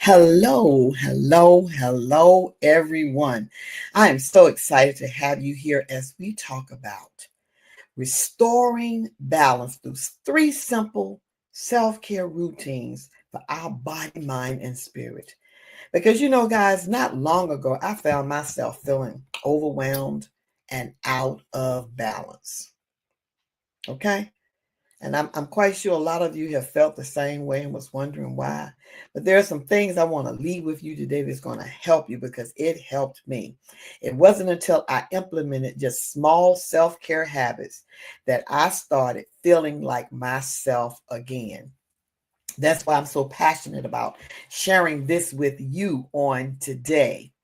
Hello, hello, hello, everyone. I am so excited to have you here as we talk about restoring balance through three simple self care routines for our body, mind, and spirit. Because guys, not long ago, I found myself feeling overwhelmed and out of balance. Okay. And I'm quite sure a lot of you have felt the same way and was wondering why. But there are some things I want to leave with you today that's going to help you because it helped me. It wasn't until I implemented just small self care habits that I started feeling like myself again. That's why I'm so passionate about sharing this with you on today.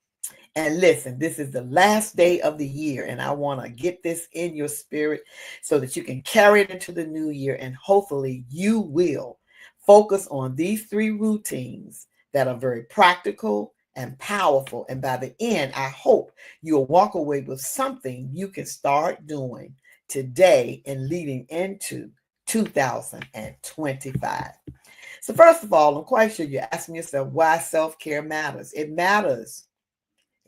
And listen, this is the last day of the year, and I want to get this in your spirit so that you can carry it into the new year. And hopefully, you will focus on these three routines that are very practical and powerful. And by the end, I hope you'll walk away with something you can start doing today and leading into 2025. So, first of all, I'm quite sure you're asking yourself why self care matters. It matters.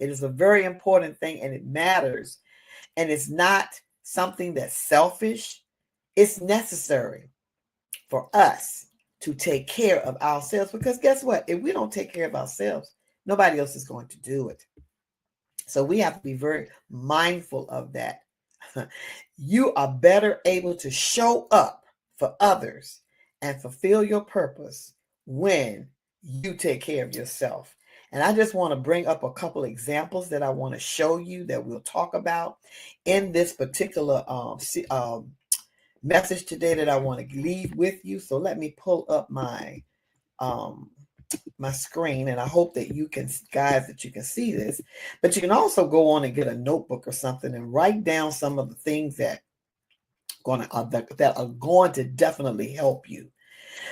It is a very important thing and it matters. And it's not something that's selfish. It's necessary for us to take care of ourselves because guess what? If we don't take care of ourselves, nobody else is going to do it. So we have to be very mindful of that. You are better able to show up for others and fulfill your purpose when you take care of yourself. And I just want to bring up a couple examples that I want to show you that we'll talk about in this particular message today that I want to leave with you. So let me pull up um, my screen, and I hope that you can, guys, that you can see this. But you can also go on and get a notebook or something and write down some of the things that that are going to definitely help you.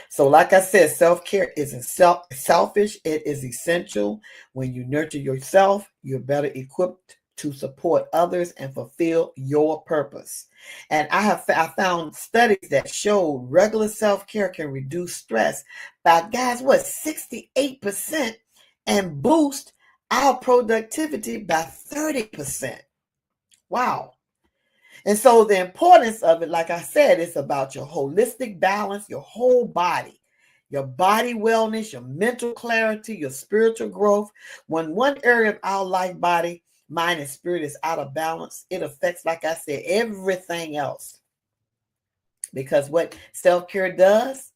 So, like I said, self-care isn't selfish. It is essential. When you nurture yourself, you're better equipped to support others and fulfill your purpose. And I found studies that show regular self-care can reduce stress by, guys, what, 68% and boost our productivity by 30%. Wow. And so the importance of it, like I said, it's about your holistic balance, your whole body, your body wellness, your mental clarity, your spiritual growth. When one area of our life, body, mind, and spirit is out of balance, it affects, like I said, everything else. Because what self-care does,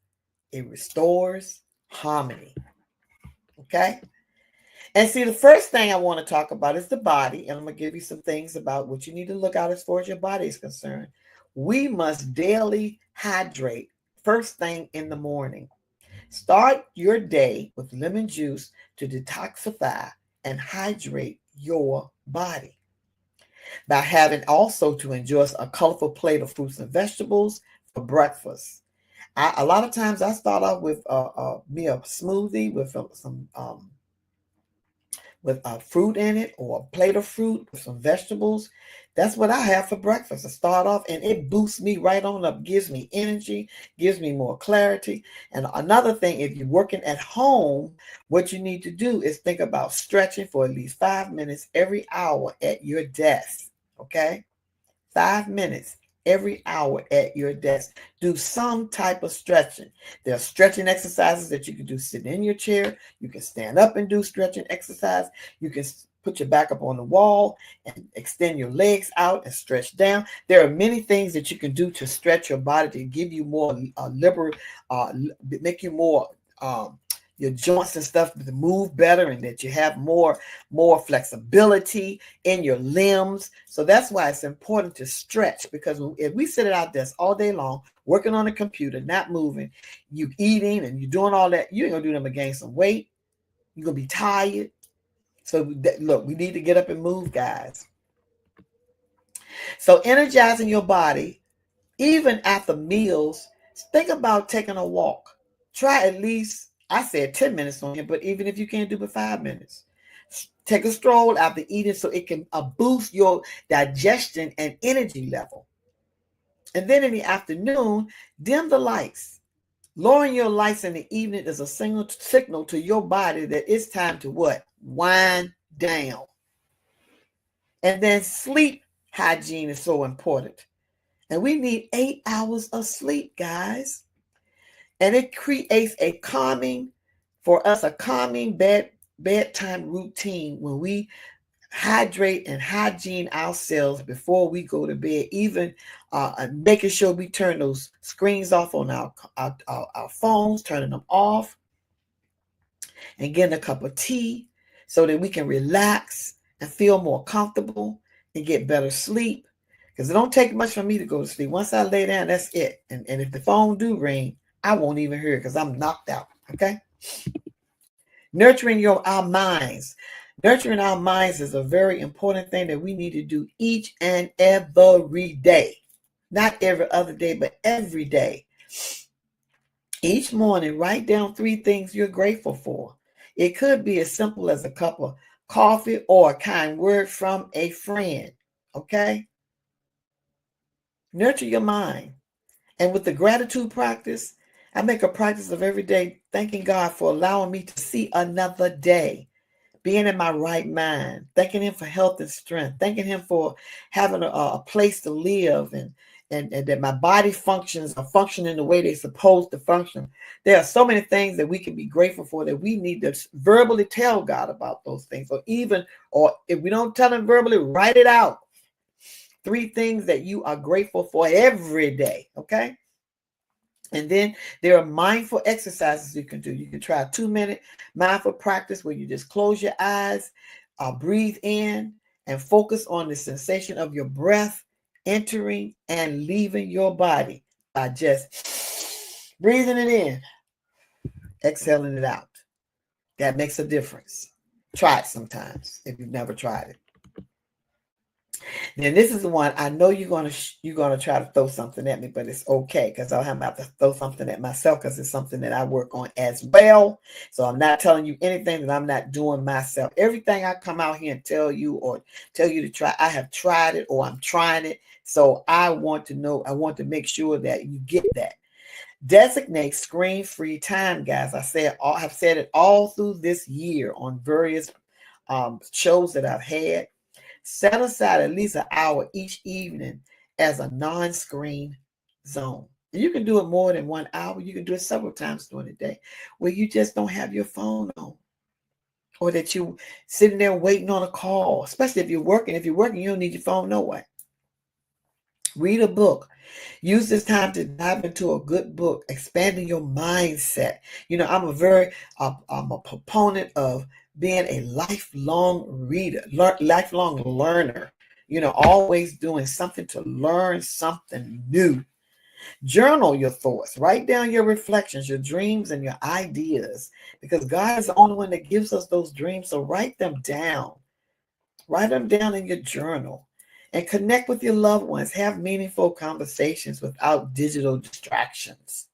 it restores harmony. Okay? And see, the first thing I want to talk about is the body. And I'm going to give you some things about what you need to look out as far as your body is concerned. We must daily hydrate first thing in the morning. Start your day with lemon juice to detoxify and hydrate your body. By having also to enjoy a colorful plate of fruits and vegetables for breakfast. A lot of times I start off with me a smoothie with some with fruit in it or a plate of fruit with some vegetables. That's what I have for breakfast. I start off and it boosts me right on up, gives me energy, gives me more clarity. And another thing, if you're working at home, what you need to do is think about stretching for at least 5 minutes every hour at your desk. Okay? 5 minutes every hour at your desk. Do some type of stretching. There are stretching exercises that you can do sitting in your chair. You can stand up and do stretching exercise. You can put your back up on the wall and extend your legs out and stretch down. There are many things that you can do to stretch your body to give you more make you more your joints and stuff to move better and that you have more flexibility in your limbs. So that's why it's important to stretch, because if we sit at our desk all day long working on a computer, not moving, you eating and you're doing all that, you ain't gonna do them to gain some weight. You're gonna be tired. So look, we need to get up and move, guys. So energizing your body even after meals, think about taking a walk. Try at least, I said 10 minutes on here, but even if you can't do it 5 minutes, take a stroll after eating so it can boost your digestion and energy level. And then in the afternoon, dim the lights Lowering your lights in the evening is a signal to your body that it's time to what? Wind down. And then sleep hygiene is so important. And we need 8 hours of sleep, guys. And it creates a calming bedtime routine when we hydrate and hygiene ourselves before we go to bed, even making sure we turn those screens off on our phones, turning them off, and getting a cup of tea so that we can relax and feel more comfortable and get better sleep. Because it don't take much for me to go to sleep. Once I lay down, that's it. And if the phone do ring, I won't even hear it because I'm knocked out. Okay. Nurturing our minds. Nurturing our minds is a very important thing that we need to do each and every day. Not every other day, but every day. Each morning, write down 3 things you're grateful for. It could be as simple as a cup of coffee or a kind word from a friend. Okay? Nurture your mind. And with the gratitude practice, I make a practice of every day thanking God for allowing me to see another day, being in my right mind, thanking Him for health and strength, thanking Him for having a place to live, and that my body functions are functioning the way they're supposed to function. There are so many things that we can be grateful for that we need to verbally tell God about those things, or if we don't tell Him verbally, write it out. 3 things that you are grateful for every day, okay? And then there are mindful exercises you can do. You can try a 2-minute mindful practice where you just close your eyes, breathe in, and focus on the sensation of your breath entering and leaving your body by just breathing it in, exhaling it out. That makes a difference. Try it sometimes if you've never tried it. Then this is the one I know you're gonna try to throw something at me, but it's okay because I'll have to throw something at myself because it's something that I work on as well. So I'm not telling you anything that I'm not doing myself. Everything I come out here and tell you to try, I have tried it or I'm trying it. So I want to make sure that you get that. Designate screen-free time, guys. I have said it all through this year on various shows that I've had. Set aside at least an hour each evening as a non-screen zone. And you can do it more than 1 hour. You can do it several times during the day where you just don't have your phone on, or that you sitting there waiting on a call, especially if you're working. If you're working, you don't need your phone no way. Read a book. Use this time to dive into a good book, expanding your mindset. I'm a proponent of being a lifelong reader, lifelong learner, always doing something to learn something new. Journal your thoughts, write down your reflections, your dreams, and your ideas, because God is the only one that gives us those dreams. So write them down. Write them down in your journal. And connect with your loved ones. Have meaningful conversations without digital distractions.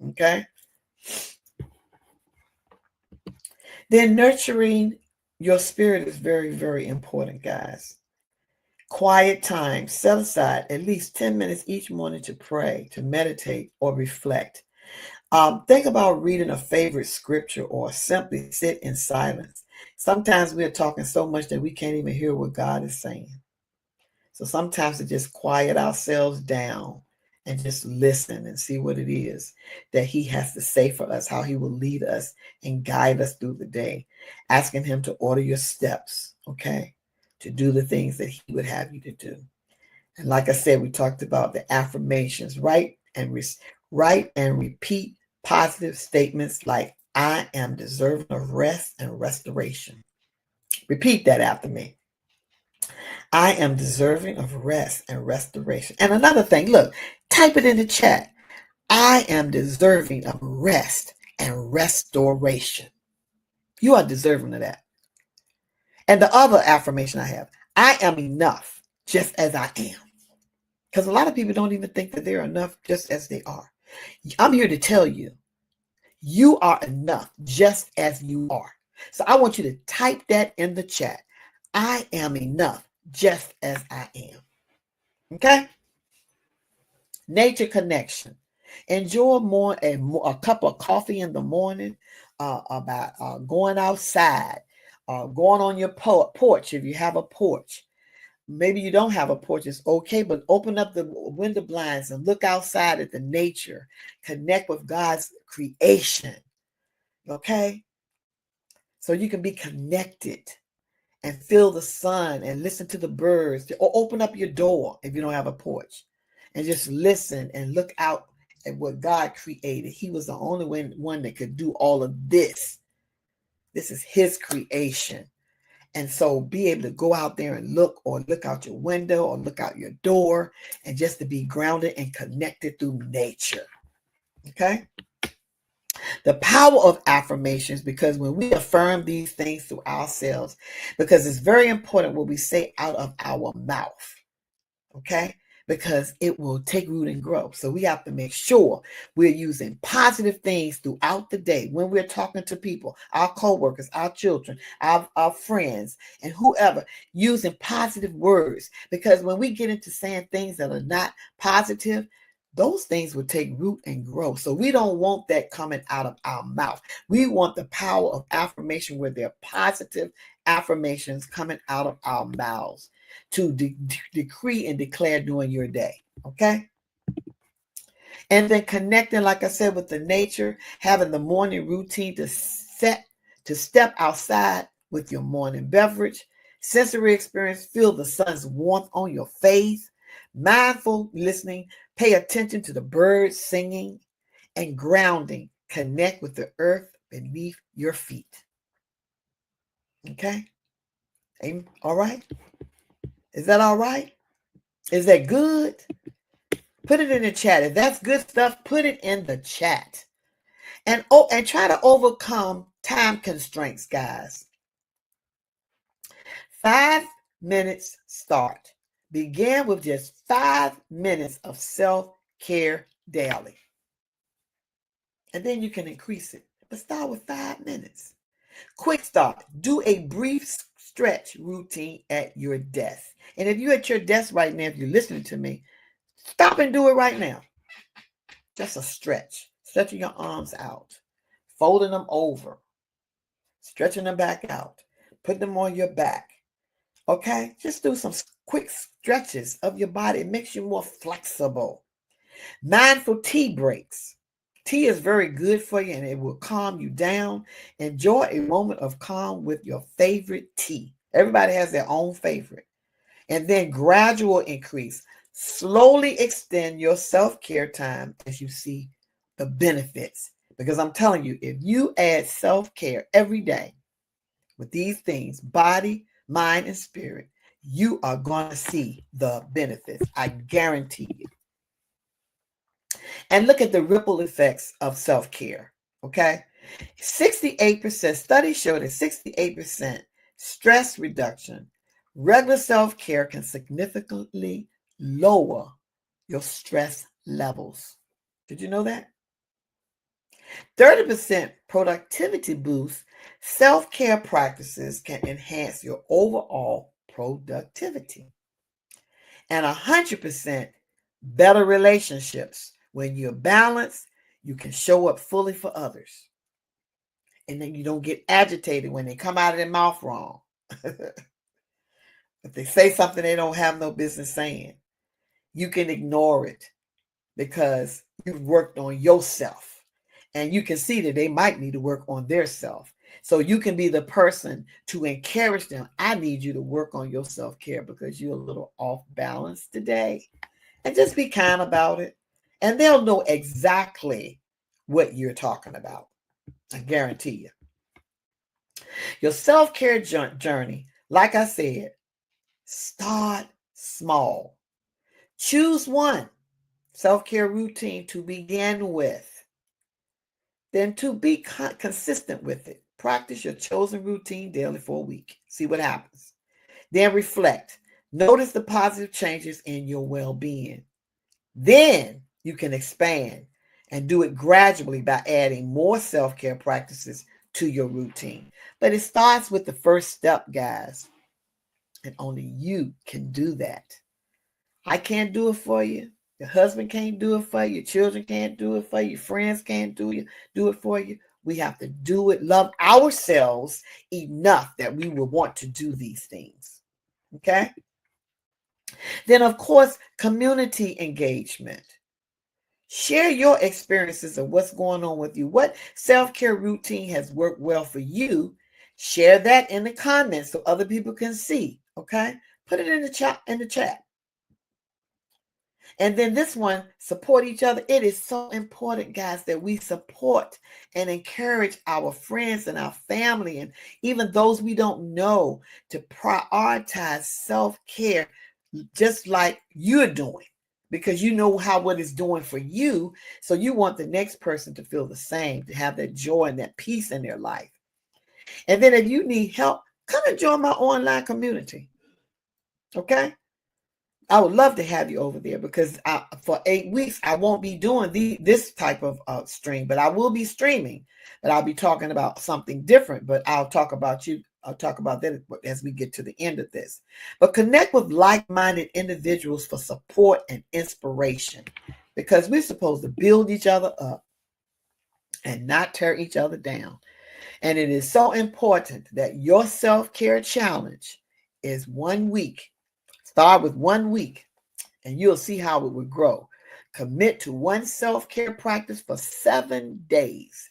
Okay? Then nurturing your spirit is very, very important, guys. Quiet time. Set aside at least 10 minutes each morning to pray, to meditate, or reflect. Think about reading a favorite scripture or simply sit in silence. Sometimes we're talking so much that we can't even hear what God is saying. So sometimes to just quiet ourselves down and just listen and see what it is that He has to say for us, how He will lead us and guide us through the day. Asking Him to order your steps, okay, to do the things that He would have you to do. And like I said, we talked about the affirmations, write and repeat positive statements like, I am deserving of rest and restoration. Repeat that after me. I am deserving of rest and restoration. And another thing, look, type it in the chat. I am deserving of rest and restoration. You are deserving of that. And the other affirmation I have, I am enough just as I am. Because a lot of people don't even think that they're enough just as they are. I'm here to tell you, you are enough just as you are. So I want you to type that in the chat. I am enough just as I am. Okay? Nature connection. Enjoy a cup of coffee in the morning, about going outside, going on your porch if you have a porch. Maybe you don't have a porch, it's okay, but open up the window blinds and look outside at the nature. Connect with God's creation, okay? So you can be connected and feel the sun and listen to the birds, or open up your door if you don't have a porch and just listen and look out at what God created. He was the only one that could do all of this. This is his creation. And so be able to go out there and look, or look out your window, or look out your door, and just to be grounded and connected through nature. Okay? The power of affirmations, because when we affirm these things to ourselves, because it's very important what we say out of our mouth. Okay? Because it will take root and grow. So we have to make sure we're using positive things throughout the day when we're talking to people, our coworkers, our children, our friends, and whoever, using positive words. Because when we get into saying things that are not positive, those things will take root and grow. So we don't want that coming out of our mouth. We want the power of affirmation where there are positive affirmations coming out of our mouths to decree and declare during your day. Okay. And then connecting, like I said, with the nature, having the morning routine to step outside with your morning beverage, sensory experience, feel the sun's warmth on your face, mindful listening, pay attention to the birds singing, and grounding, connect with the earth beneath your feet. Okay. All right. Is that all right? Is that good? Put it in the chat. If that's good stuff, put it in the chat. And try to overcome time constraints, guys. 5 minutes start. Begin with just 5 minutes of self-care daily. And then you can increase it. But start with 5 minutes. Quick start. Do a brief stretch routine at your desk. And if you're at your desk right now, if you're listening to me, stop and do it right now. Just a stretch. Stretching your arms out. Folding them over. Stretching them back out. Put them on your back. Okay? Just do some quick stretches of your body. It makes you more flexible. Mindful tea breaks. Tea is very good for you and it will calm you down. Enjoy a moment of calm with your favorite tea. Everybody has their own favorite. And then gradual increase. Slowly extend your self-care time as you see the benefits. Because I'm telling you, if you add self-care every day with these things, body, mind, and spirit, you are going to see the benefits. I guarantee you. And look at the ripple effects of self-care. Okay. 68%, studies show that 68% stress reduction, regular self-care can significantly lower your stress levels. Did you know that? 30% productivity boost, self-care practices can enhance your overall productivity. And 100% better relationships. When you're balanced, you can show up fully for others. And then you don't get agitated when they come out of their mouth wrong. If they say something they don't have no business saying, you can ignore it because you've worked on yourself. And you can see that they might need to work on their self. So you can be the person to encourage them. I need you to work on your self-care because you're a little off balance today. And just be kind about it. And they'll know exactly what you're talking about. I guarantee you. Your self-care journey, like I said, start small. Choose one self-care routine to begin with. Then to be consistent with it. Practice your chosen routine daily for a week. See what happens. Then reflect. Notice the positive changes in your well-being. Then you can expand and do it gradually by adding more self-care practices to your routine. But it starts with the first step, guys. And only you can do that. I can't do it for you. Your husband can't do it for you. Your children can't do it for you. Your friends can't do it for you. We have to do it, love ourselves enough that we will want to do these things. Okay? Then, of course, community engagement. Share your experiences of what's going on with you. What self-care routine has worked well for you? Share that in the comments so other people can see. Okay? Put it in the chat. And then this one, support each other. It is so important, guys, that we support and encourage our friends and our family and even those we don't know to prioritize self-care just like you're doing, because you know what it's doing for you. So you want the next person to feel the same, to have that joy and that peace in their life. And then if you need help, come and join my online community. Okay? I would love to have you over there, because for 8 weeks, I won't be doing this type of stream, but I will be streaming. But I'll be talking about something different, but I'll talk about that as we get to the end of this. But connect with like-minded individuals for support and inspiration, because we're supposed to build each other up and not tear each other down. And it is so important that your self-care challenge is 1 week. Start with 1 week, and you'll see how it would grow. Commit to one self-care practice for 7 days.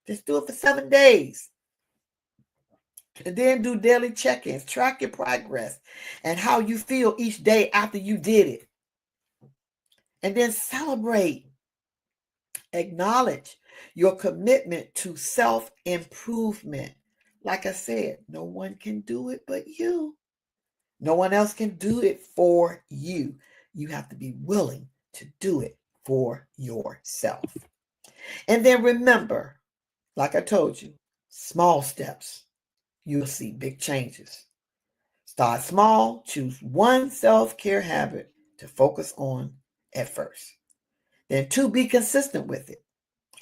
Just do it for 7 days. And then do daily check-ins. Track your progress and how you feel each day after you did it. And then celebrate. Acknowledge your commitment to self-improvement. Like I said, no one can do it but you. No one else can do it for you. You have to be willing to do it for yourself. And then remember, like I told you, small steps. You'll see big changes. Start small. Choose one self-care habit to focus on at first. Then 2, be consistent with it.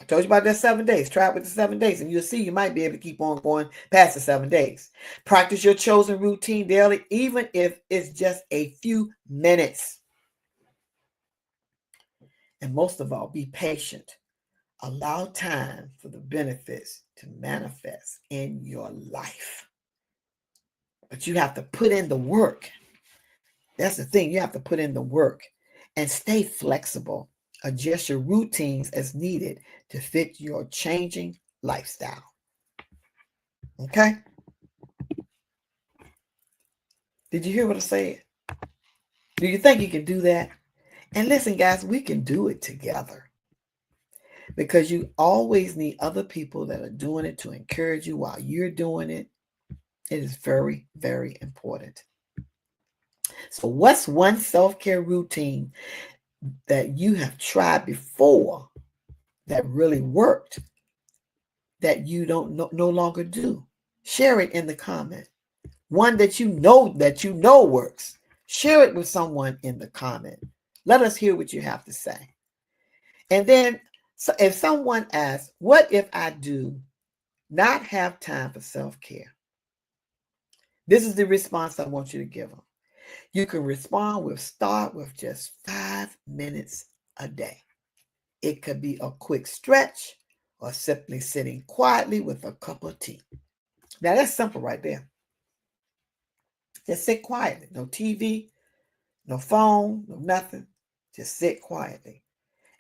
I told you about that 7 days. Try it with the 7 days, and you'll see you might be able to keep on going past the 7 days. Practice your chosen routine daily, even if it's just a few minutes. And most of all, be patient. Allow time for the benefits to manifest in your life. But you have to put in the work. That's the thing. You have to put in the work and stay flexible. Adjust your routines as needed to fit your changing lifestyle. Okay? Did you hear what I said? Do you think you can do that? And listen, guys, we can do it together, because you always need other people that are doing it to encourage you while you're doing it. It is very, very important. So what's one self-care routine that you have tried before that really worked that you don't no longer do? Share it in the comment. One that you know works. Share it with someone in the comment. Let us hear what you have to say. And then if someone asks, what if I do not have time for self-care? This is the response I want you to give them. You can respond with, start with just 5 minutes a day. It could be a quick stretch or simply sitting quietly with a cup of tea. Now that's simple right there. Just sit quietly. No TV, no phone, no nothing. Just sit quietly.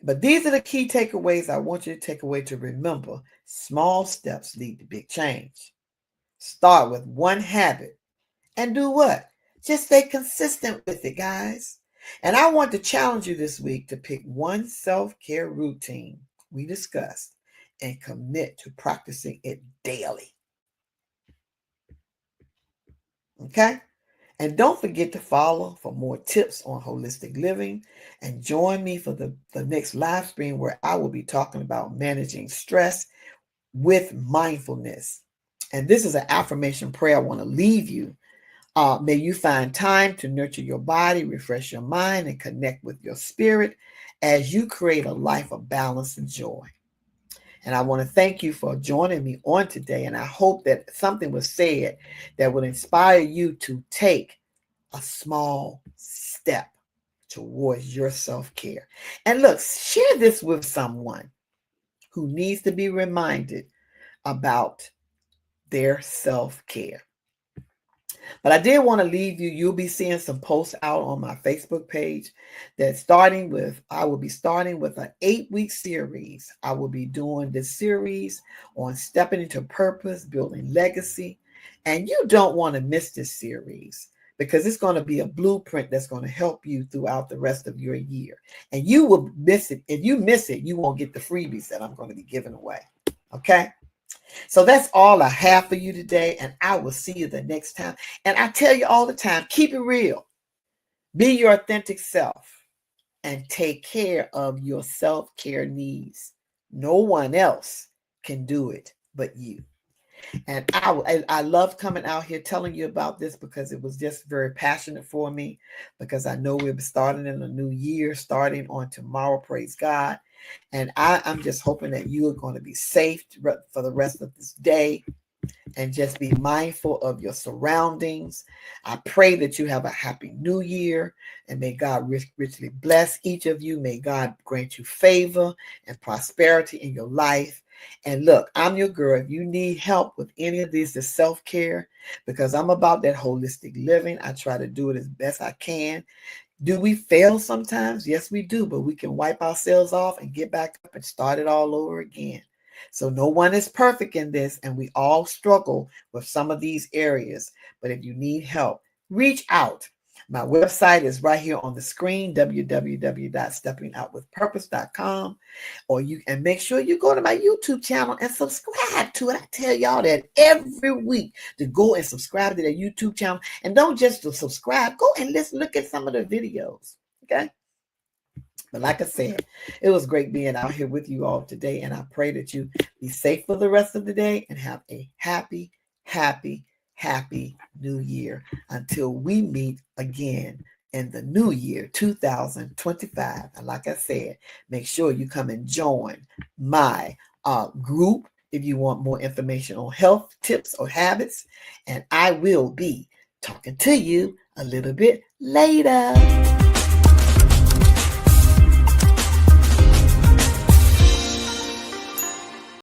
But these are the key takeaways I want you to take away to remember. Small steps lead to big change. Start with one habit and do what? Just stay consistent with it, guys. And I want to challenge you this week to pick one self-care routine we discussed and commit to practicing it daily. Okay? And don't forget to follow for more tips on holistic living, and join me for the next live stream where I will be talking about managing stress with mindfulness. And this is an affirmation prayer I want to leave you. May you find time to nurture your body, refresh your mind, and connect with your spirit as you create a life of balance and joy. And I want to thank you for joining me on today. And I hope that something was said that would inspire you to take a small step towards your self-care. And look, share this with someone who needs to be reminded about their self-care. But I did want to leave you. You'll be seeing some posts out on my Facebook page that I will be starting with an 8-week series. I will be doing this series on stepping into purpose, building legacy. And you don't want to miss this series because it's going to be a blueprint that's going to help you throughout the rest of your year. And you will miss it. If you miss it, you won't get the freebies that I'm going to be giving away. Okay? So that's all I have for you today, and I will see you the next time. And I tell you all the time, keep it real. Be your authentic self and take care of your self-care needs. No one else can do it but you. And I love coming out here telling you about this because it was just very passionate for me, because I know we'll be starting in a new year, starting on tomorrow, praise God. And I'm just hoping that you are going to be safe for the rest of this day and just be mindful of your surroundings. I pray that you have a happy new year, and may God richly bless each of you. May God grant you favor and prosperity in your life. And look, I'm your girl. If you need help with any of these, the self-care, because I'm about that holistic living, I try to do it as best I can. Do we fail sometimes? Yes, we do, but we can wipe ourselves off and get back up and start it all over again. So no one is perfect in this, and we all struggle with some of these areas. But if you need help, reach out. My website is right here on the screen, www.steppingoutwithpurpose.com. And make sure you go to my YouTube channel and subscribe to it. I tell y'all that every week, to go and subscribe to that YouTube channel. And don't just to subscribe, go and look at some of the videos. Okay? But like I said, it was great being out here with you all today. And I pray that you be safe for the rest of the day and have a happy, happy, happy new year until we meet again in the new year 2025. And like I said, make sure you come and join my group if you want more information on health tips or habits. And I will be talking to you a little bit later.